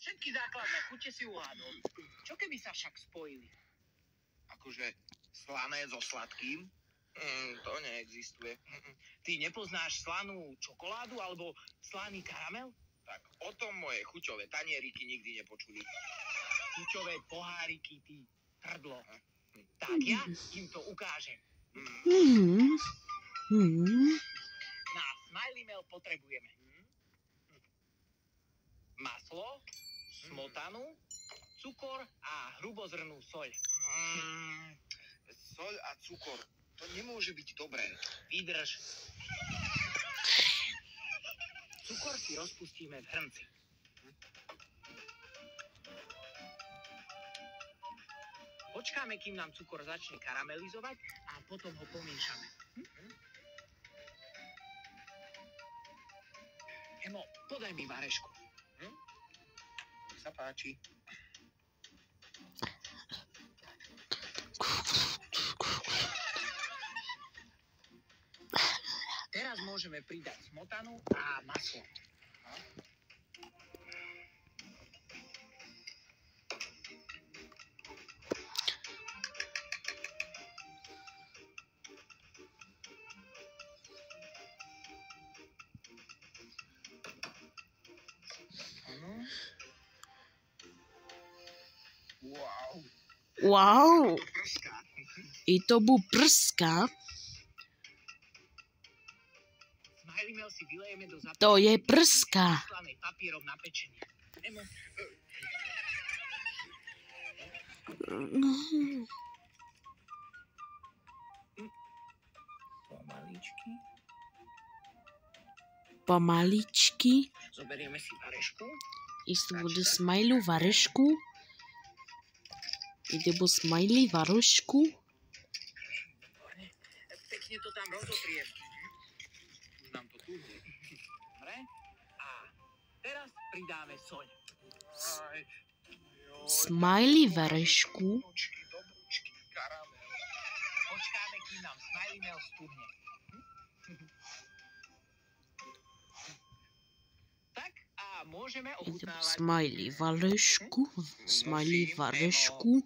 Všetky základné chute si uhádol. Čo keby sa však spojili? Akože slané so sladkým? To neexistuje. Ty nepoznáš slanú čokoládu alebo slaný karamel? Tak o tom moje chuťové tanieriky nikdy nepočuli. Chuťové poháriky, ty hrdlo. Tak ja im to ukážem. Na Smiley Mail potrebujeme maslo, smotanu, cukor a hrubozrnú soľ. Soľ a cukor. To nemôže byť dobré. Vydrž. Cukor si rozpustíme v hrnci. Počkáme, kým nám cukor začne karamelizovať a potom ho pomiešame. Emo, podaj mi varešku. Nech sa páči. Teraz môžeme pridať smotanu a maslo. Wow. Prská. I to bu prská. Smiley Mail si vylejeme do zapáčky. To je prská. Slanej papierom na pečenie. Emo, pomaličky. Pomaličky. Zoberieme si varešku. Isto bude smajlu varešku. Ide bu smajli varešku. Pekne to tam rozotriem. Už nám to tu ide. Dobre. A teraz pridáme soľ. Smajli varešku. Dobrúčky, karamel. Počkáme, kým nám Smiley Mail stúhne. Tak a môžeme Ide bu ochutnávať. smajli varešku. Smajli varešku.